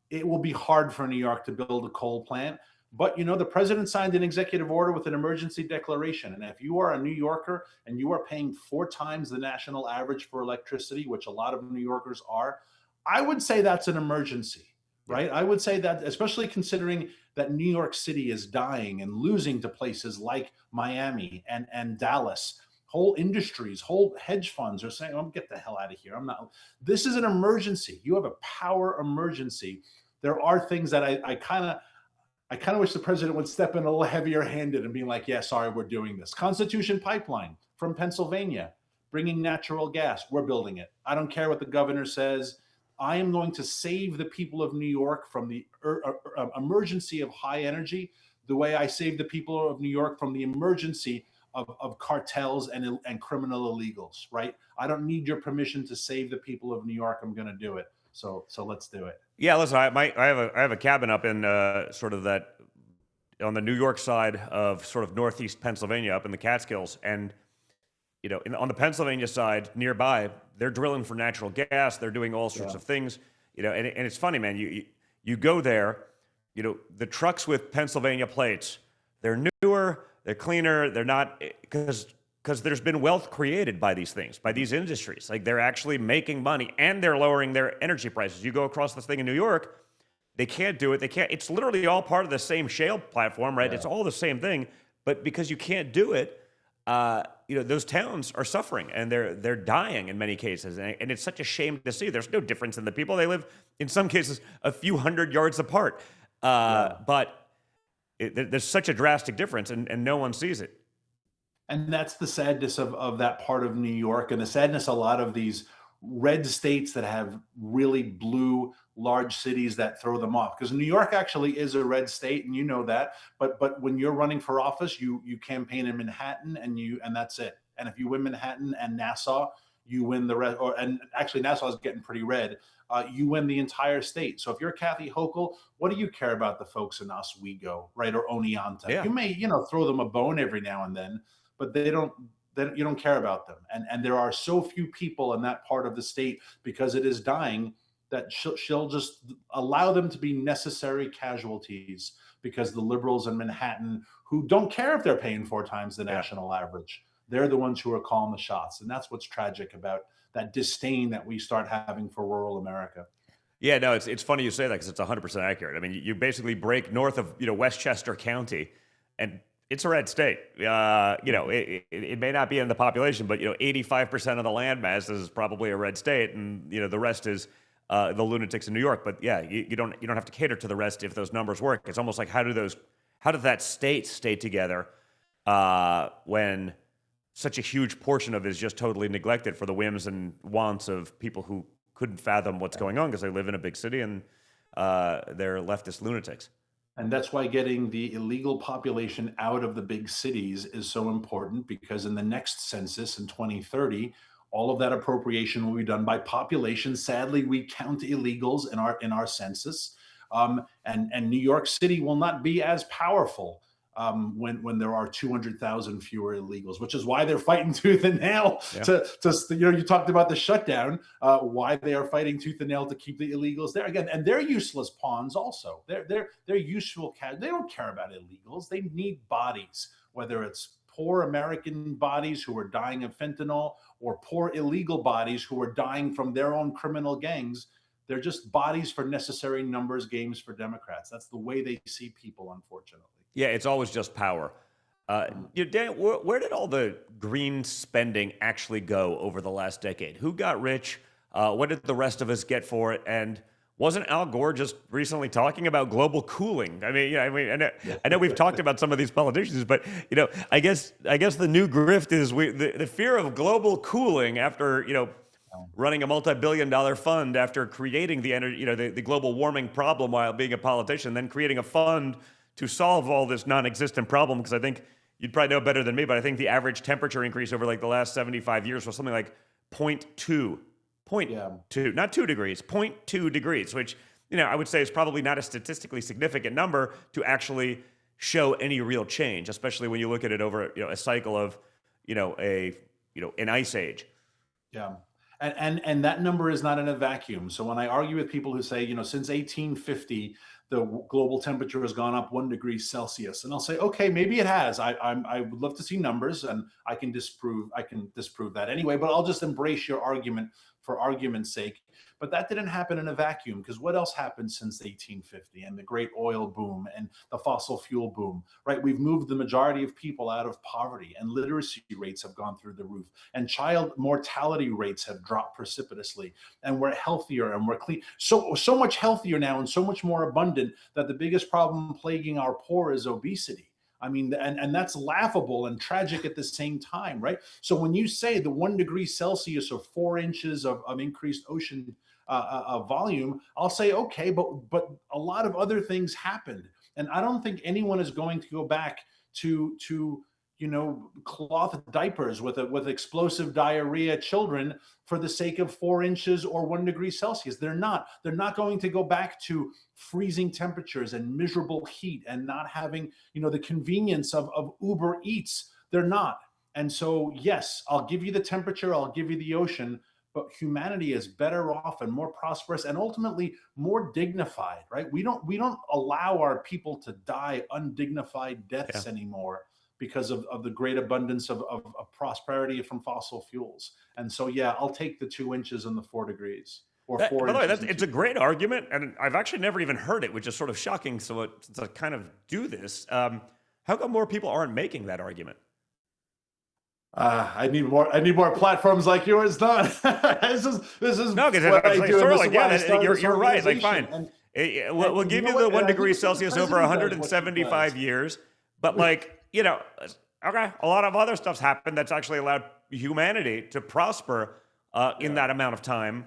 Speaker 5: It will be hard for New York to build a coal plant. But, the president signed an executive order with an emergency declaration. And if you are a New Yorker and you are paying 4 times the national average for electricity, which a lot of New Yorkers are, I would say that's an emergency, right? I would say that, especially considering that New York City is dying and losing to places like Miami and Dallas. Whole industries, whole hedge funds are saying, oh, get the hell out of here. This is an emergency. You have a power emergency. There are things that I kind of wish the president would step in a little heavier handed and be like, yeah, sorry, we're doing this. Constitution Pipeline from Pennsylvania, bringing natural gas. We're building it. I don't care what the governor says. I am going to save the people of New York from the emergency of high energy the way I saved the people of New York from the emergency of cartels and criminal illegals, right? I don't need your permission to save the people of New York. I'm going to do it. So let's do it.
Speaker 1: Yeah, listen, I have a cabin up in sort of that on the New York side of sort of northeast Pennsylvania, up in the Catskills, and on the Pennsylvania side nearby, they're drilling for natural gas. They're doing all sorts of things, and it's funny, man. You go there, the trucks with Pennsylvania plates, they're newer, they're cleaner, they're not, because there's been wealth created by these things, by these industries. Like, they're actually making money, and they're lowering their energy prices. You go across this thing in New York, they can't do it. It's literally all part of the same shale platform, right? Yeah. It's all the same thing, but because you can't do it, those towns are suffering, and they're dying in many cases, and it's such a shame to see. There's no difference in the people. They live, in some cases, a few hundred yards apart, but there's such a drastic difference, and no one sees it.
Speaker 5: And that's the sadness of that part of New York, and the sadness a lot of these red states that have really blue large cities that throw them off, because New York actually is a red state, and you know that, but when you're running for office, you campaign in Manhattan, and that's it. And if you win Manhattan and Nassau, you win the rest. And actually Nassau is getting pretty red. You win the entire state. So if you're Kathy Hochul, what do you care about the folks in Oswego, right, or Oneonta?
Speaker 1: Yeah.
Speaker 5: You may throw them a bone every now and then, but you don't care about them. And there are so few people in that part of the state, because it is dying, that she'll just allow them to be necessary casualties, because the liberals in Manhattan, who don't care if they're paying 4 times the national average, they're the ones who are calling the shots. And that's what's tragic about that disdain that we start having for rural America.
Speaker 1: Yeah, no, it's funny you say that, because it's 100% accurate. I mean, you basically break north of Westchester County, and it's a red state. It may not be in the population, but 85% of the landmass is probably a red state, and the rest is the lunatics in New York. But yeah, you don't have to cater to the rest if those numbers work. It's almost like, how does that state stay together when such a huge portion of it is just totally neglected for the whims and wants of people who couldn't fathom what's going on because they live in a big city and they're leftist lunatics.
Speaker 5: And that's why getting the illegal population out of the big cities is so important, because in the next census in 2030, all of that appropriation will be done by population. Sadly, we count illegals in our census, and New York City will not be as powerful when there are 200,000 fewer illegals, which is why they're fighting tooth and nail. To you talked about the shutdown, why they are fighting tooth and nail to keep the illegals there again, and they're useless pawns. Also, they're useful. They don't care about illegals. They need bodies, whether it's poor American bodies who are dying of fentanyl, or poor illegal bodies who are dying from their own criminal gangs. They're just bodies for necessary numbers games for Democrats. That's the way they see people, unfortunately.
Speaker 1: Yeah, it's always just power. Dan, where did all the green spending actually go over the last decade? Who got rich? What did the rest of us get for it? And wasn't Al Gore just recently talking about global cooling? I know we've talked about some of these politicians, but I guess the new grift is the fear of global cooling after running a multi-billion-dollar fund, after creating the energy, the global warming problem while being a politician, then creating a fund to solve all this non-existent problem. Because I think you'd probably know better than me, but I think the average temperature increase over like the last 75 years was something like 0.2, not 2 degrees, 0.2 degrees, which, I would say is probably not a statistically significant number to actually show any real change, especially when you look at it over, a cycle of, an ice age.
Speaker 5: Yeah. And that number is not in a vacuum. So when I argue with people who say, since 1850, the global temperature has gone up 1 degree Celsius, and I'll say, okay, maybe it has. I would love to see numbers, and I can disprove that anyway. But I'll just embrace your argument for argument's sake. But that didn't happen in a vacuum, because what else happened since 1850 and the great oil boom and the fossil fuel boom, right? We've moved the majority of people out of poverty, and literacy rates have gone through the roof, and child mortality rates have dropped precipitously, and we're healthier and we're clean. So much healthier now and so much more abundant that the biggest problem plaguing our poor is obesity. I mean, and that's laughable and tragic at the same time, right? So when you say the 1 degree Celsius or 4 inches of increased ocean volume, I'll say, okay, but a lot of other things happened. And I don't think anyone is going to go back to cloth diapers with explosive diarrhea children for the sake of 4 inches or 1 degree Celsius. They're not going to go back to freezing temperatures and miserable heat and not having, the convenience of Uber Eats. They're not. And so, yes, I'll give you the temperature, I'll give you the ocean, but humanity is better off and more prosperous and ultimately more dignified, right? We don't allow our people to die undignified
Speaker 1: Yeah.
Speaker 5: deaths anymore because of the great abundance of prosperity from fossil fuels. And so, yeah, I'll take the 2 inches and the 4 degrees, or four
Speaker 1: By the way,
Speaker 5: inches and
Speaker 1: it's
Speaker 5: two
Speaker 1: a great
Speaker 5: degrees.
Speaker 1: argument, and I've actually never even heard it, which is sort of shocking. So to kind of do this, how come more people aren't making that argument?
Speaker 5: I need more. I need more platforms like yours, Don. This is
Speaker 1: No, because
Speaker 5: what
Speaker 1: it's
Speaker 5: I
Speaker 1: like,
Speaker 5: do, and
Speaker 1: sort of
Speaker 5: this is
Speaker 1: like,
Speaker 5: why
Speaker 1: yeah,
Speaker 5: I started
Speaker 1: you're
Speaker 5: this
Speaker 1: you're right. Like,
Speaker 5: organization.
Speaker 1: fine,
Speaker 5: And
Speaker 1: we'll
Speaker 5: you
Speaker 1: give
Speaker 5: know
Speaker 1: you the
Speaker 5: what? And
Speaker 1: one
Speaker 5: I think
Speaker 1: degree
Speaker 5: if the
Speaker 1: Celsius over
Speaker 5: president does what he
Speaker 1: 175
Speaker 5: does,
Speaker 1: years, but like, okay, a lot of other stuff's happened that's actually allowed humanity to prosper in that amount of time,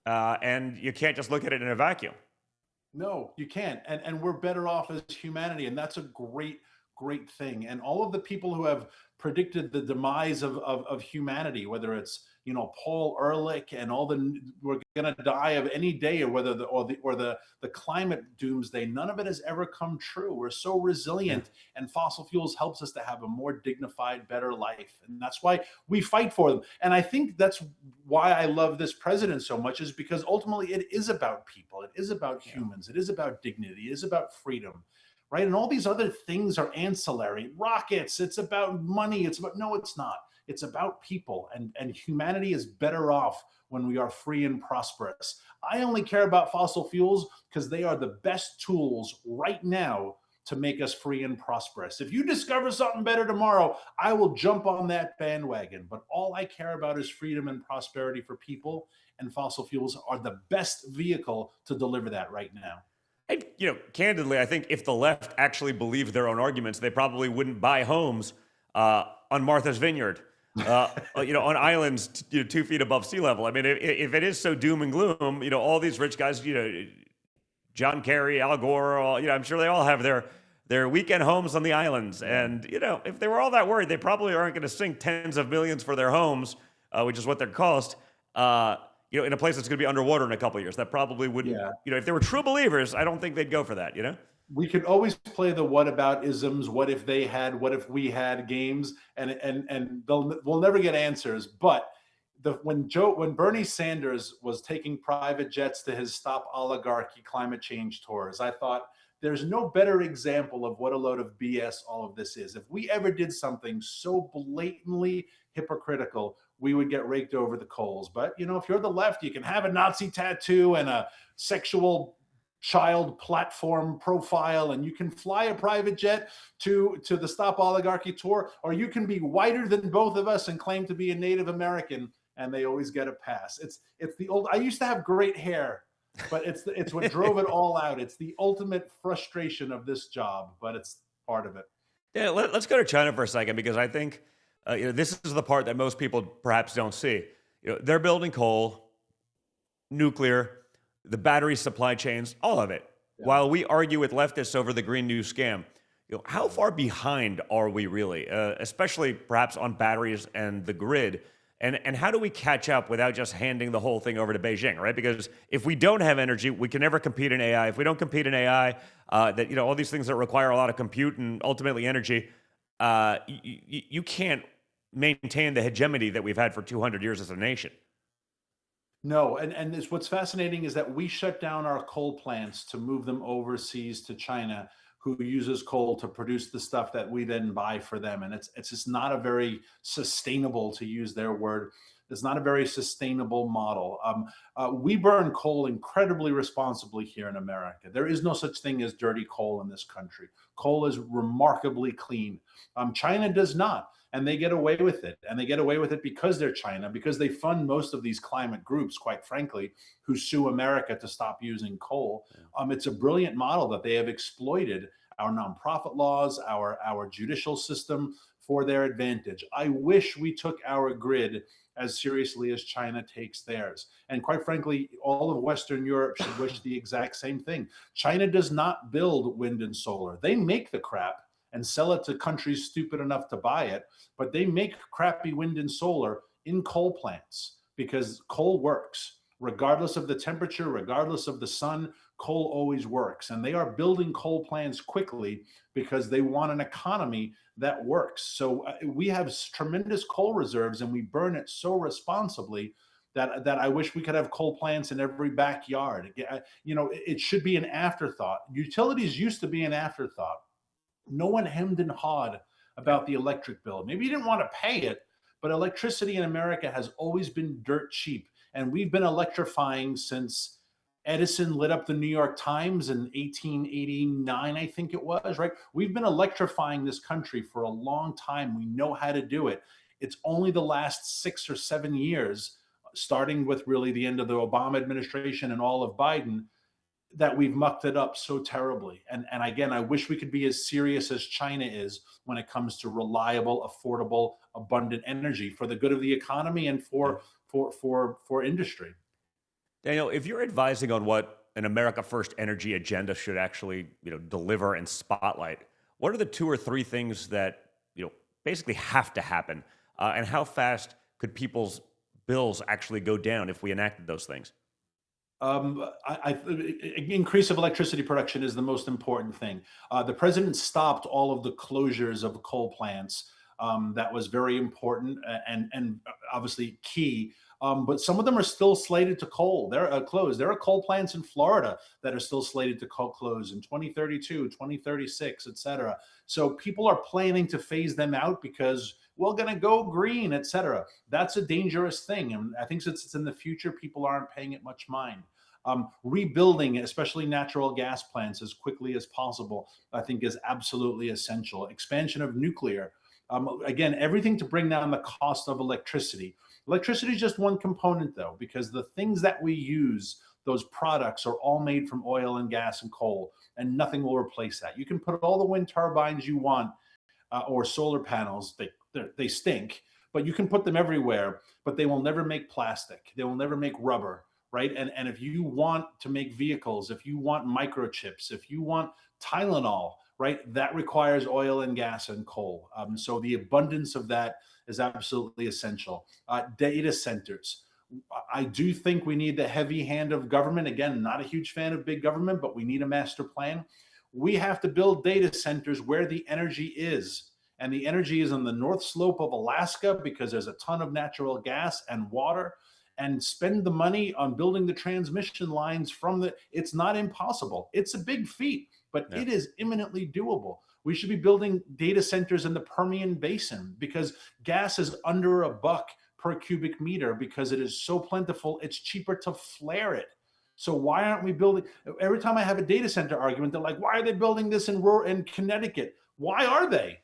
Speaker 1: and you can't just look at it in a vacuum.
Speaker 5: no, you can't. And we're better off as humanity, and that's a great thing. And all of the people who have predicted the demise of humanity, whether it's Paul Ehrlich and all the we're going to die of any day, or whether the climate doomsday, none of it has ever come true. We're so
Speaker 1: Yeah.
Speaker 5: resilient, and fossil fuels helps us to have a more dignified, better life, and that's why we fight for them. And I think that's why I love this president so much, is because ultimately it is about people, it is about humans, it is about dignity, it is about freedom, right? And all these other things are ancillary. Rockets, it's about money. It's about, no, it's not. It's about people, and humanity is better off when we are free and prosperous. I only care about fossil fuels because they are the best tools right now to make us free and prosperous. If you discover something better tomorrow, I will jump on that bandwagon. But all I care about is freedom and prosperity for people, and fossil fuels are the best vehicle to deliver that right now.
Speaker 1: And, candidly, I think if the left actually believed their own arguments, they probably wouldn't buy homes on Martha's Vineyard, on islands, 2 feet above sea level. I mean, if it is so doom and gloom, all these rich guys, John Kerry, Al Gore, I'm sure they all have their weekend homes on the islands. And, if they were all that worried, they probably aren't going to sink tens of millions for their homes, which is what they cost. In a place that's going to be underwater in a couple of years. That probably wouldn't,
Speaker 5: Yeah.
Speaker 1: If they were true believers, I don't think they'd go for that,
Speaker 5: We could always play the what about isms, what if they had, what if we had games, and we'll never get answers. But when Bernie Sanders was taking private jets to his Stop Oligarchy climate change tours, I thought there's no better example of what a load of BS all of this is. If we ever did something so blatantly hypocritical, we would get raked over the coals. But if you're the left, you can have a Nazi tattoo and a sexual child platform profile, and you can fly a private jet to the Stop Oligarchy tour, or you can be whiter than both of us and claim to be a Native American, and they always get a pass. It's the old. I used to have great hair, but it's what drove it all out. It's the ultimate frustration of this job, but it's part of it.
Speaker 1: Yeah, let's go to China for a second, because I think this is the part that most people perhaps don't see. They're building coal, nuclear, the battery supply chains, all of it. Yeah. While we argue with leftists over the Green New scam, how far behind are we really, especially perhaps on batteries and the grid? And how do we catch up without just handing the whole thing over to Beijing, right? Because if we don't have energy, we can never compete in AI. If we don't compete in AI, all these things that require a lot of compute and ultimately energy, you can't maintain the hegemony that we've had for 200 years as a nation.
Speaker 5: No, and what's fascinating is that we shut down our coal plants to move them overseas to China, who uses coal to produce the stuff that we then buy for them. And it's just not a very sustainable, to use their word, it's not a very sustainable model. We burn coal incredibly responsibly here in America. There is no such thing as dirty coal in this country. Coal is remarkably clean. China does not. And they get away with it. And they get away with it because they're China, because they fund most of these climate groups, quite frankly, who sue America to stop using coal. It's a brilliant model that they have exploited our nonprofit laws, our judicial system for their advantage. I wish we took our grid as seriously as China takes theirs. And quite frankly, all of Western Europe should wish the exact same thing. China does not build wind and solar. They make the crap and sell it to countries stupid enough to buy it, but they make crappy wind and solar in coal plants because coal works. Regardless of the temperature, regardless of the sun, coal always works. And they are building coal plants quickly because they want an economy that works. So we have tremendous coal reserves, and we burn it so responsibly that I wish we could have coal plants in every backyard. It should be an afterthought. Utilities used to be an afterthought. No one hemmed and hawed about the electric bill. Maybe you didn't want to pay it, but electricity in America has always been dirt cheap. And we've been electrifying since Edison lit up the New York Times in 1889, I think it was, right? We've been electrifying this country for a long time. We know how to do it. It's only the last 6 or 7 years, starting with really the end of the Obama administration and all of Biden, that we've mucked it up so terribly. And again, I wish we could be as serious as China is when it comes to reliable, affordable, abundant energy for the good of the economy and for industry.
Speaker 1: Daniel, if you're advising on what an America First energy agenda should actually, deliver and spotlight, what are the 2 or 3 things that, basically have to happen? And how fast could people's bills actually go down if we enacted those things?
Speaker 5: Increase of electricity production is the most important thing. The president stopped all of the closures of coal plants. That was very important and obviously key. But some of them are still slated to close. There are coal plants in Florida that are still slated to close in 2032, 2036, et cetera. So people are planning to phase them out because we're going to go green, et cetera. That's a dangerous thing. And I think since it's in the future, people aren't paying it much mind. Rebuilding, especially natural gas plants, as quickly as possible, I think is absolutely essential. Expansion of nuclear. Again, everything to bring down the cost of electricity. Electricity is just one component, though, because the things that we use, those products, are all made from oil and gas and coal, and nothing will replace that. You can put all the wind turbines you want or solar panels. They stink, but you can put them everywhere, but they will never make plastic. They will never make rubber, right? And if you want to make vehicles, if you want microchips, if you want Tylenol, right, that requires oil and gas and coal. So the abundance of that is absolutely essential. Data centers. I do think we need the heavy hand of government. Again, not a huge fan of big government, but we need a master plan. We have to build data centers where the energy is. And the energy is on the north slope of Alaska because there's a ton of natural gas and water. And spend the money on building the transmission lines it's not impossible. It's a big feat, but it is imminently doable. We should be building data centers in the Permian Basin because gas is under $1 per cubic meter because it is so plentiful. It's cheaper to flare it. So why aren't we building? Every time I have a data center argument, they're like, why are they building this in Connecticut? Why are they?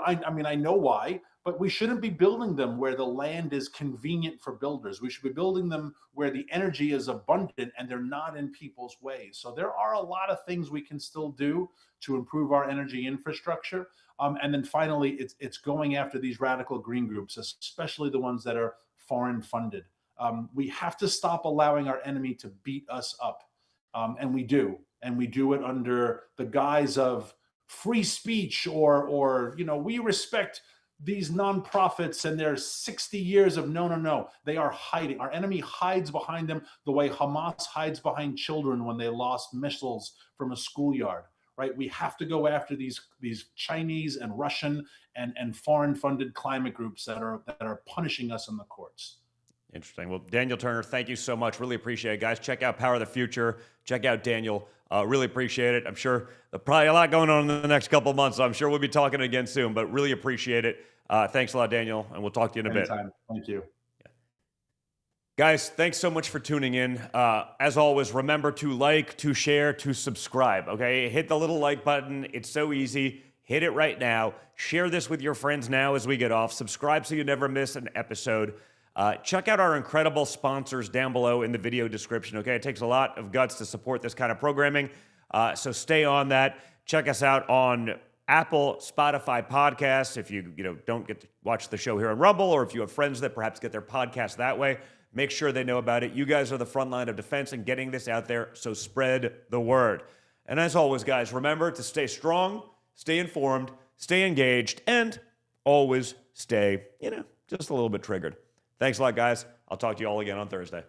Speaker 5: I know why, but we shouldn't be building them where the land is convenient for builders. We should be building them where the energy is abundant and they're not in people's ways. So there are a lot of things we can still do to improve our energy infrastructure. And then finally, it's going after these radical green groups, especially the ones that are foreign funded. We have to stop allowing our enemy to beat us up. And we do it under the guise of free speech or we respect these nonprofits and their 60 years of no. They are hiding. Our enemy hides behind them the way Hamas hides behind children when they lost missiles from a schoolyard, right? We have to go after these Chinese and Russian and foreign funded climate groups that are punishing us in the courts.
Speaker 1: Interesting. Well, Daniel Turner, thank you so much. Really appreciate it, guys. Check out Power of the Future. Check out Daniel. Really appreciate it. I'm sure there's probably a lot going on in the next couple of months, so I'm sure we'll be talking again soon, but really appreciate it. Thanks a lot, Daniel, and we'll talk to you in a bit.
Speaker 5: Thank you.
Speaker 1: Yeah. Guys, thanks so much for tuning in. As always, remember to like, to share, to subscribe, okay? Hit the little like button. It's so easy. Hit it right now. Share this with your friends now as we get off. Subscribe so you never miss an episode. Check out our incredible sponsors down below in the video description, okay? It takes a lot of guts to support this kind of programming, so stay on that. Check us out on Apple, Spotify podcasts. If you don't get to watch the show here on Rumble, or if you have friends that perhaps get their podcast that way, make sure they know about it. You guys are the front line of defense in getting this out there, so spread the word. And as always, guys, remember to stay strong, stay informed, stay engaged, and always stay, just a little bit triggered. Thanks a lot, guys. I'll talk to you all again on Thursday.